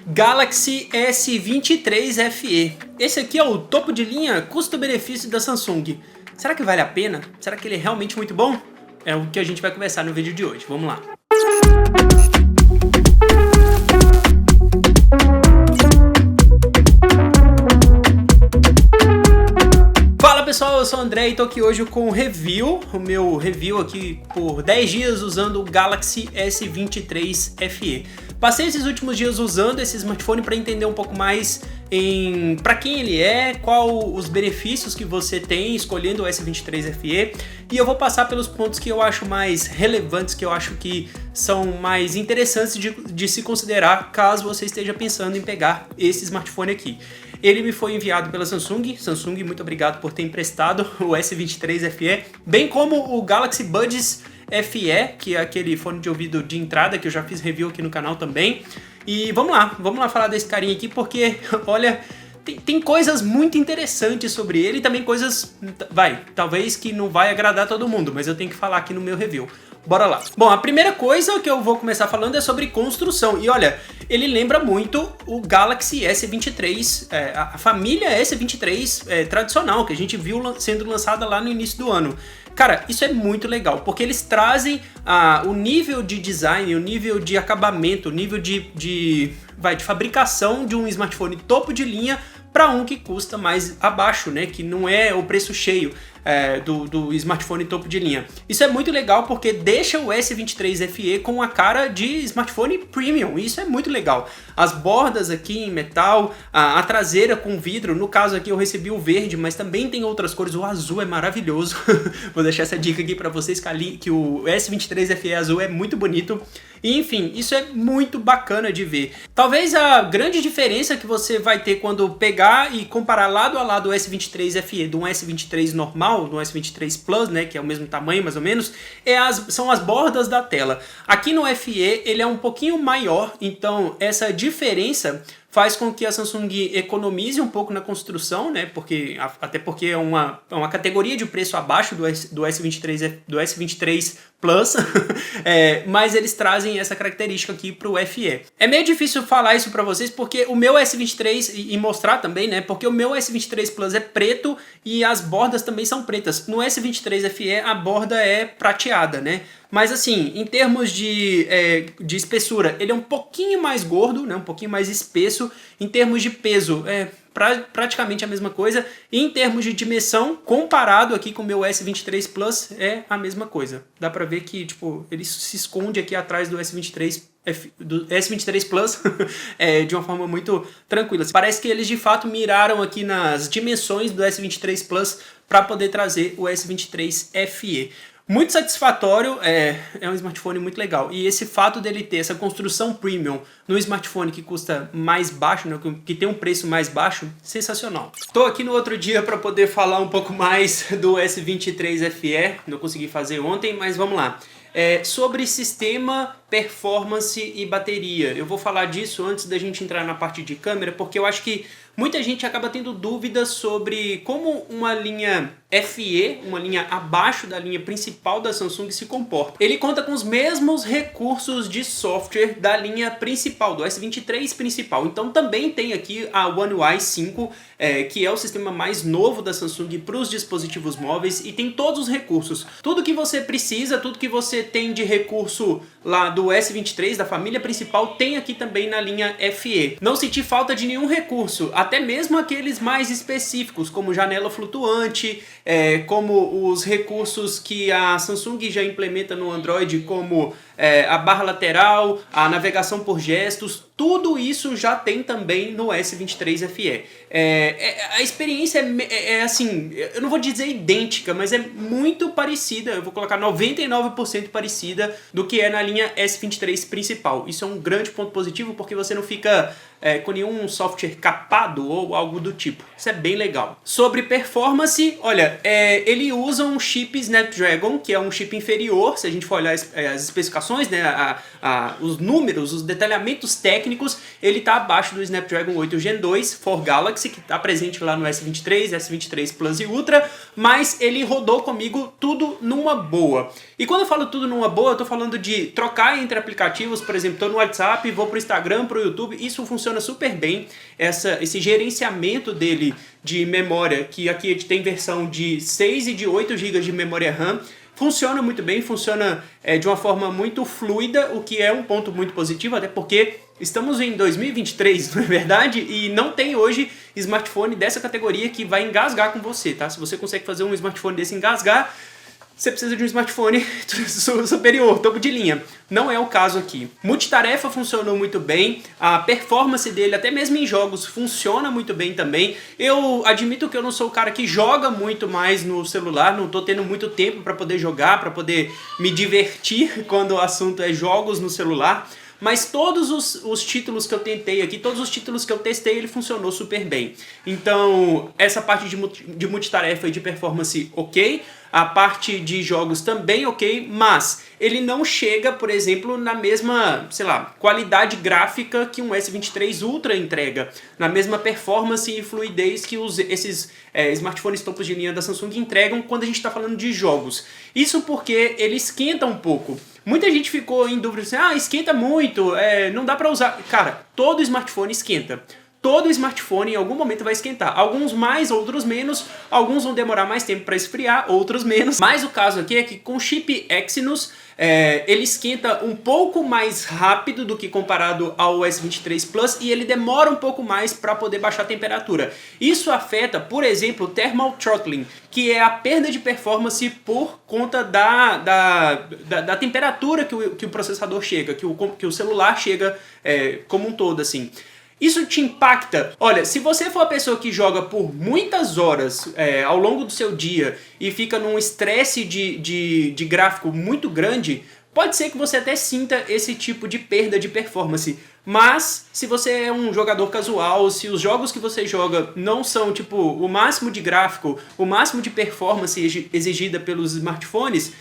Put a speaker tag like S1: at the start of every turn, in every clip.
S1: Galaxy S23 FE. Esse aqui é o topo de linha custo-benefício da Samsung. Será que vale a pena? Será que ele é realmente muito bom? É o que a gente vai conversar no vídeo de hoje. Vamos lá. Fala pessoal, eu sou o André e tô aqui hoje com o meu review aqui por 10 dias usando o Galaxy S23 FE. Passei esses últimos dias usando esse smartphone para entender um pouco mais para quem ele é, qual os benefícios que você tem escolhendo o S23 FE, e eu vou passar pelos pontos que eu acho mais relevantes, que eu acho que são mais interessantes de se considerar caso você esteja pensando em pegar esse smartphone aqui. Ele me foi enviado pela Samsung. Samsung, muito obrigado por ter emprestado o S23 FE, bem como o Galaxy Buds FE, que é aquele fone de ouvido de entrada que eu já fiz review aqui no canal também. E vamos lá falar desse carinha aqui, porque, olha, tem coisas muito interessantes sobre ele e também coisas, talvez que não vai agradar todo mundo, mas eu tenho que falar aqui no meu review. Bora lá. Bom, a primeira coisa que eu vou começar falando é sobre construção. E olha, ele lembra muito o Galaxy S23, a família S23 tradicional, que a gente viu sendo lançada lá no início do ano. Cara, isso é muito legal, porque eles trazem o nível de design, o nível de acabamento, o nível de fabricação de um smartphone topo de linha para um que custa mais abaixo, né? Que não é o preço cheio do smartphone topo de linha. Isso é muito legal porque deixa o S23 FE com a cara de smartphone premium. Isso é muito legal. As bordas aqui em metal, a traseira com vidro. No caso aqui eu recebi o verde, mas também tem outras cores. O azul é maravilhoso. Vou deixar essa dica aqui para vocês que o S23 FE azul é muito bonito. E, enfim, isso é muito bacana de ver. Talvez a grande diferença que você vai ter quando pegar e comparar lado a lado o S23 FE de um S23 normal, do S23 Plus, né, que é o mesmo tamanho mais ou menos, são as bordas da tela. Aqui no FE ele é um pouquinho maior, então essa diferença faz com que a Samsung economize um pouco na construção, né? Até porque é uma categoria de preço abaixo do S23 Plus, mas eles trazem essa característica aqui para o FE. É meio difícil falar isso para vocês porque o meu S23, e mostrar também, né? Porque o meu S23 Plus é preto e as bordas também são pretas. No S23 FE a borda é prateada, né? Mas assim, em termos de espessura, ele é um pouquinho mais gordo, né? Um pouquinho mais espesso. Em termos de peso, praticamente a mesma coisa. E em termos de dimensão, comparado aqui com o meu S23 Plus, é a mesma coisa. Dá pra ver que tipo, ele se esconde aqui atrás do S23 Plus de uma forma muito tranquila. Parece que eles de fato miraram aqui nas dimensões do S23 Plus para poder trazer o S23 FE. Muito satisfatório, é um smartphone muito legal. E esse fato dele ter essa construção premium no smartphone que custa mais baixo, né, que tem um preço mais baixo, sensacional. Estou aqui no outro dia para poder falar um pouco mais do S23 FE, não consegui fazer ontem, mas vamos lá. Sobre sistema, performance e bateria. Eu vou falar disso antes da gente entrar na parte de câmera, porque eu acho que muita gente acaba tendo dúvidas sobre como uma linha FE, uma linha abaixo da linha principal da Samsung, se comporta. Ele conta com os mesmos recursos de software da linha principal, do S23 principal. Então também tem aqui a One UI 5, que é o sistema mais novo da Samsung para os dispositivos móveis, e tem todos os recursos. Tudo que você precisa, tudo que você tem de recurso lá do S23, da família principal, tem aqui também na linha FE. Não senti falta de nenhum recurso, até mesmo aqueles mais específicos, como janela flutuante, como os recursos que a Samsung já implementa no Android, como a barra lateral, a navegação por gestos, tudo isso já tem também no S23 FE. A experiência assim, eu não vou dizer idêntica, mas é muito parecida, eu vou colocar 99% parecida do que é na linha S23 principal. Isso é um grande ponto positivo porque você não fica com nenhum software capado ou algo do tipo. Isso é bem legal. Sobre performance, olha, ele usa um chip Snapdragon, que é um chip inferior, se a gente for olhar as especificações especificações, né, os números, os detalhamentos técnicos, ele está abaixo do Snapdragon 8 Gen 2 for Galaxy, que está presente lá no S23, S23 Plus e Ultra, mas ele rodou comigo tudo numa boa. E quando eu falo tudo numa boa, eu tô falando de trocar entre aplicativos, por exemplo, tô no WhatsApp, vou pro Instagram, pro YouTube, isso funciona super bem, esse gerenciamento dele de memória, que aqui a gente tem versão de 6 e de 8 GB de memória RAM, funciona muito bem, funciona de uma forma muito fluida, o que é um ponto muito positivo, até porque estamos em 2023, não é verdade? E não tem hoje smartphone dessa categoria que vai engasgar com você, tá? Se você consegue fazer um smartphone desse engasgar, você precisa de um smartphone superior, topo de linha. Não é o caso aqui. Multitarefa funcionou muito bem, a performance dele, até mesmo em jogos, funciona muito bem também. Eu admito que eu não sou o cara que joga muito mais no celular, não estou tendo muito tempo para poder jogar, para poder me divertir quando o assunto é jogos no celular. Mas todos os títulos que eu tentei aqui, todos os títulos que eu testei, ele funcionou super bem. Então, essa parte de multitarefa e de performance, ok. A parte de jogos também ok, mas ele não chega, por exemplo, na mesma, sei lá, qualidade gráfica que um S23 Ultra entrega, na mesma performance e fluidez que esses smartphones topos de linha da Samsung entregam quando a gente está falando de jogos. Isso porque ele esquenta um pouco. Muita gente ficou em dúvida assim, esquenta muito, não dá para usar. Cara, todo smartphone esquenta. Todo smartphone em algum momento vai esquentar. Alguns mais, outros menos. Alguns vão demorar mais tempo para esfriar, outros menos. Mas o caso aqui é que com o chip Exynos, ele esquenta um pouco mais rápido do que comparado ao S23 Plus e ele demora um pouco mais para poder baixar a temperatura. Isso afeta, por exemplo, o thermal throttling, que é a perda de performance por conta da temperatura que o processador chega, que o celular chega como um todo, assim. Isso te impacta? Olha, se você for a pessoa que joga por muitas horas ao longo do seu dia e fica num estresse de gráfico muito grande, pode ser que você até sinta esse tipo de perda de performance. Mas, se você é um jogador casual, se os jogos que você joga não são tipo o máximo de gráfico, o máximo de performance exigida pelos smartphones,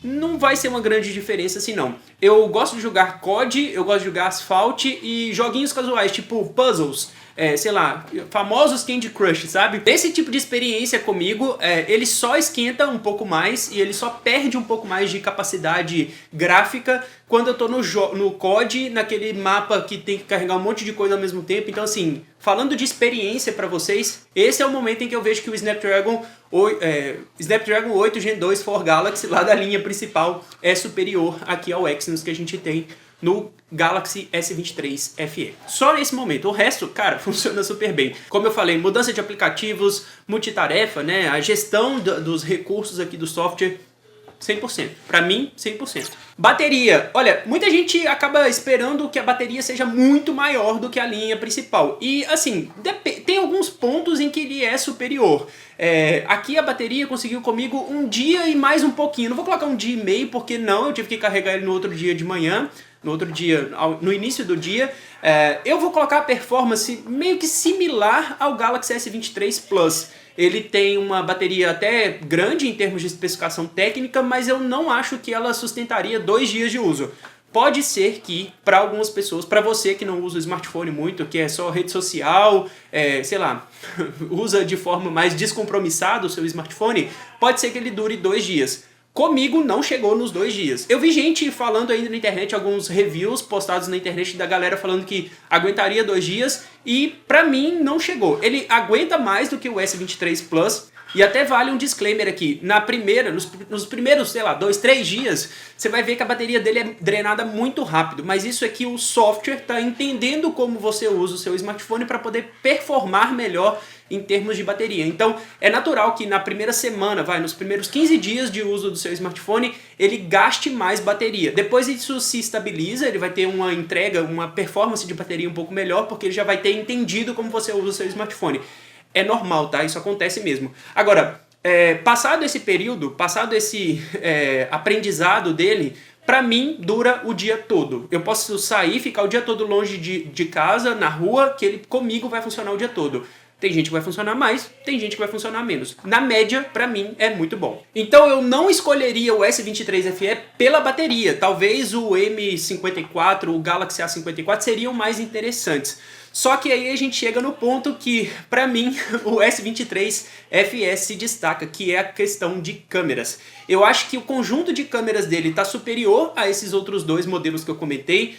S1: não vai ser uma grande diferença assim não. Eu gosto de jogar COD, eu gosto de jogar Asphalt e joguinhos casuais, tipo puzzles, sei lá, famosos Candy Crush, sabe? Esse tipo de experiência comigo, ele só esquenta um pouco mais e ele só perde um pouco mais de capacidade gráfica quando eu tô no COD, naquele mapa que tem que carregar um monte de coisa ao mesmo tempo. Então assim, falando de experiência para vocês, esse é o momento em que eu vejo que o Snapdragon 8 Gen 2 for Galaxy, lá da linha principal, é superior aqui ao Exynos que a gente tem no Galaxy S23 FE. Só nesse momento. O resto, cara, funciona super bem. Como eu falei, mudança de aplicativos, multitarefa, né? A gestão dos recursos aqui do software, 100%. Pra mim, 100%. Bateria. Olha, muita gente acaba esperando que a bateria seja muito maior do que a linha principal. E, assim, tem alguns pontos em que ele é superior. Aqui a bateria conseguiu comigo um dia e mais um pouquinho. Não vou colocar um dia e meio, porque não, eu tive que carregar ele no outro dia de manhã. No outro dia, no início do dia. Eu vou colocar a performance meio que similar ao Galaxy S23 Plus. Ele tem uma bateria até grande em termos de especificação técnica, mas eu não acho que ela sustentaria 2 dias de uso. Pode ser que, para algumas pessoas, para você que não usa o smartphone muito, que é só rede social, sei lá, usa de forma mais descompromissada o seu smartphone, pode ser que ele dure 2 dias. Comigo não chegou nos 2 dias. Eu vi gente falando ainda na internet, alguns reviews postados na internet da galera falando que aguentaria 2 dias e pra mim não chegou. Ele aguenta mais do que o S23 Plus e até vale um disclaimer aqui. Nos primeiros, sei lá, 2, 3 dias, você vai ver que a bateria dele é drenada muito rápido, mas isso é que o software está entendendo como você usa o seu smartphone para poder performar melhor em termos de bateria. Então é natural que na primeira semana, nos primeiros 15 dias de uso do seu smartphone, ele gaste mais bateria. Depois isso se estabiliza, ele vai ter uma entrega, uma performance de bateria um pouco melhor, porque ele já vai ter entendido como você usa o seu smartphone. É normal, tá? Isso acontece mesmo. Agora, passado esse período, passado esse aprendizado dele, pra mim dura o dia todo. Eu posso sair, ficar o dia todo longe de casa, na rua, que ele comigo vai funcionar o dia todo. Tem gente que vai funcionar mais, tem gente que vai funcionar menos. Na média, pra mim, é muito bom. Então eu não escolheria o S23 FE pela bateria. Talvez o M54, o Galaxy A54 seriam mais interessantes. Só que aí a gente chega no ponto que, pra mim, o S23 FE se destaca, que é a questão de câmeras. Eu acho que o conjunto de câmeras dele está superior a esses outros dois modelos que eu comentei,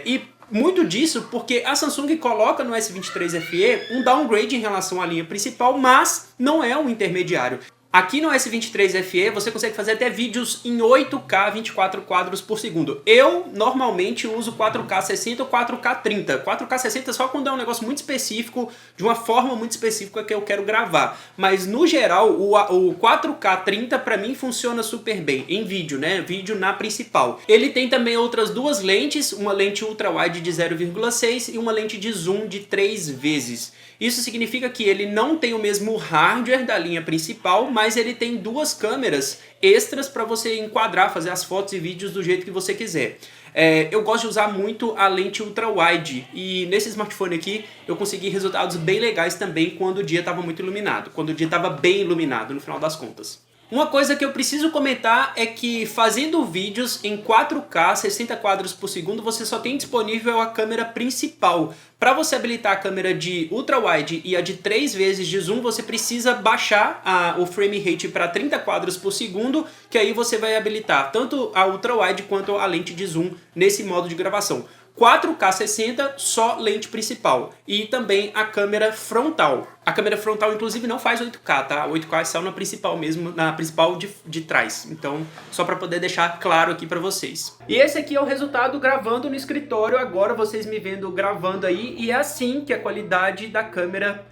S1: e muito disso porque a Samsung coloca no S23 FE um downgrade em relação à linha principal, mas não é um intermediário. Aqui no S23 FE você consegue fazer até vídeos em 8K 24 quadros por segundo. Eu normalmente uso 4K 60 ou 4K 30. 4K 60 só quando é um negócio muito específico, de uma forma muito específica que eu quero gravar. Mas no geral o 4K 30 para mim funciona super bem em vídeo, né? Vídeo na principal. Ele tem também outras duas lentes, uma lente ultra-wide de 0,6 e uma lente de zoom de 3 vezes. Isso significa que ele não tem o mesmo hardware da linha principal, mas ele tem duas câmeras extras para você enquadrar, fazer as fotos e vídeos do jeito que você quiser. Eu gosto de usar muito a lente ultra-wide e nesse smartphone aqui eu consegui resultados bem legais também quando o dia estava muito iluminado, quando o dia estava bem iluminado no final das contas. Uma coisa que eu preciso comentar é que fazendo vídeos em 4K 60 quadros por segundo você só tem disponível a câmera principal. Para você habilitar a câmera de ultra-wide e a de 3 vezes de zoom, você precisa baixar o frame rate para 30 quadros por segundo, que aí você vai habilitar tanto a ultra-wide quanto a lente de zoom nesse modo de gravação. 4K 60, só lente principal. E também a câmera frontal. A câmera frontal, inclusive, não faz 8K, tá? 8K é só na principal mesmo, na principal de trás. Então, só para poder deixar claro aqui para vocês. E esse aqui é o resultado gravando no escritório. Agora vocês me vendo gravando aí. E é assim que a qualidade da câmera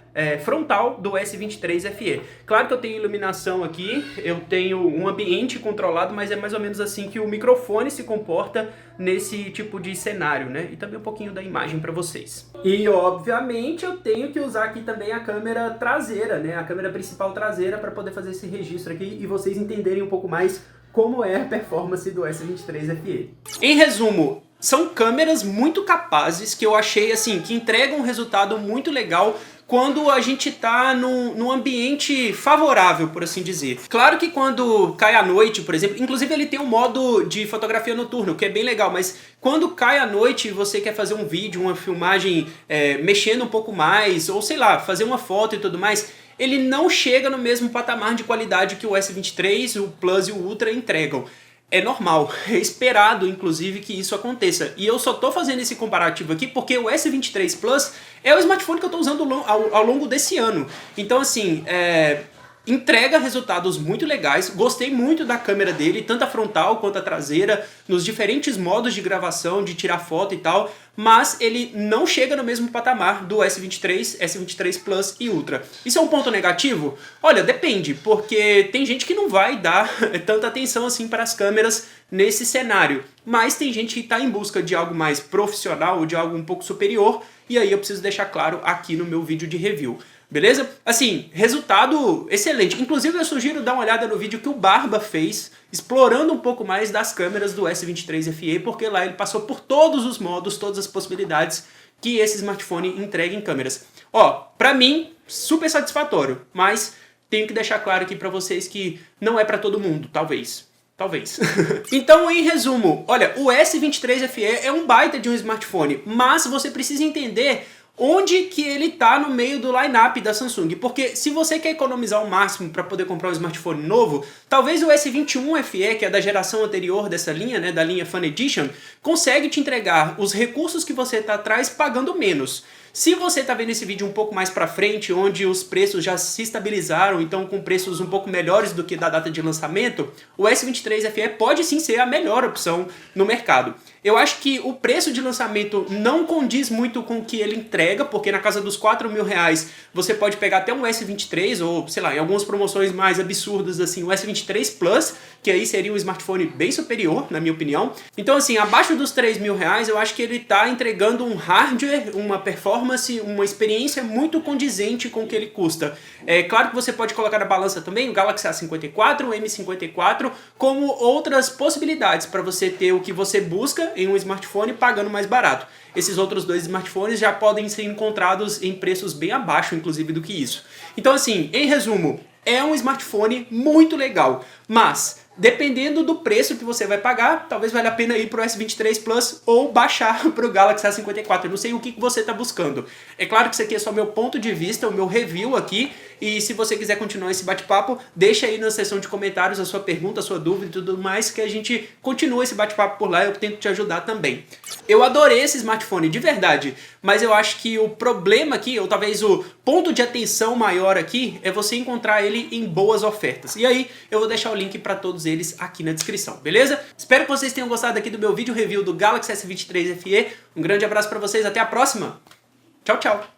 S1: frontal do S23 FE. Claro que eu tenho iluminação aqui, eu tenho um ambiente controlado, mas é mais ou menos assim que o microfone se comporta nesse tipo de cenário, né? E também um pouquinho da imagem para vocês. E obviamente eu tenho que usar aqui também a câmera traseira, né? A câmera principal traseira para poder fazer esse registro aqui e vocês entenderem um pouco mais como é a performance do S23 FE. Em resumo, são câmeras muito capazes que eu achei assim, que entregam um resultado muito legal quando a gente tá num ambiente favorável, por assim dizer. Claro que quando cai a noite, por exemplo, inclusive ele tem um modo de fotografia noturno, que é bem legal, mas quando cai a noite e você quer fazer um vídeo, uma filmagem mexendo um pouco mais, ou sei lá, fazer uma foto e tudo mais, ele não chega no mesmo patamar de qualidade que o S23, o Plus e o Ultra entregam. É normal, é esperado inclusive que isso aconteça. E eu só tô fazendo esse comparativo aqui porque o S23 Plus é o smartphone que eu tô usando ao longo desse ano. Então assim, entrega resultados muito legais, gostei muito da câmera dele, tanto a frontal quanto a traseira, nos diferentes modos de gravação, de tirar foto e tal, mas ele não chega no mesmo patamar do S23, S23 Plus e Ultra. Isso é um ponto negativo? Olha, depende, porque tem gente que não vai dar tanta atenção assim para as câmeras nesse cenário, mas tem gente que está em busca de algo mais profissional, de algo um pouco superior, e aí eu preciso deixar claro aqui no meu vídeo de review. Beleza? Assim, resultado excelente. Inclusive eu sugiro dar uma olhada no vídeo que o Barba fez, explorando um pouco mais das câmeras do S23 FE, porque lá ele passou por todos os modos, todas as possibilidades que esse smartphone entrega em câmeras. Ó, pra mim, super satisfatório, mas tenho que deixar claro aqui pra vocês que não é pra todo mundo, talvez. Talvez. Então, em resumo, olha, o S23 FE é um baita de um smartphone, mas você precisa entender onde que ele tá no meio do line-up da Samsung, porque se você quer economizar o máximo para poder comprar um smartphone novo, talvez o S21 FE, que é da geração anterior dessa linha, né, da linha Fan Edition, consegue te entregar os recursos que você tá atrás pagando menos. Se você está vendo esse vídeo um pouco mais para frente, onde os preços já se estabilizaram, então com preços um pouco melhores do que da data de lançamento, o S23 FE pode sim ser a melhor opção no mercado. Eu acho que o preço de lançamento não condiz muito com o que ele entrega, porque na casa dos R$4.000 você pode pegar até um S23 ou, sei lá, em algumas promoções mais absurdas assim, o S23 Plus, que aí seria um smartphone bem superior, na minha opinião. Então assim, abaixo dos R$3.000 eu acho que ele está entregando um hardware, uma performance, uma experiência muito condizente com o que ele custa. É claro que você pode colocar na balança também o Galaxy A54, o M54, como outras possibilidades para você ter o que você busca em um smartphone pagando mais barato. Esses outros dois smartphones já podem ser encontrados em preços bem abaixo, inclusive, do que isso. Então, assim, em resumo, é um smartphone muito legal, mas dependendo do preço que você vai pagar, talvez valha a pena ir para o S23 Plus ou baixar para o Galaxy A54. Eu não sei o que você está buscando. É claro que isso aqui é só meu ponto de vista, o meu review aqui. E se você quiser continuar esse bate-papo, deixa aí na seção de comentários a sua pergunta, a sua dúvida e tudo mais, que a gente continua esse bate-papo por lá e eu tento te ajudar também. Eu adorei esse smartphone, de verdade, mas eu acho que o problema aqui, ou talvez o ponto de atenção maior aqui, é você encontrar ele em boas ofertas. E aí eu vou deixar o link para todos eles aqui na descrição, beleza? Espero que vocês tenham gostado aqui do meu vídeo review do Galaxy S23 FE. Um grande abraço para vocês, até a próxima. Tchau, tchau.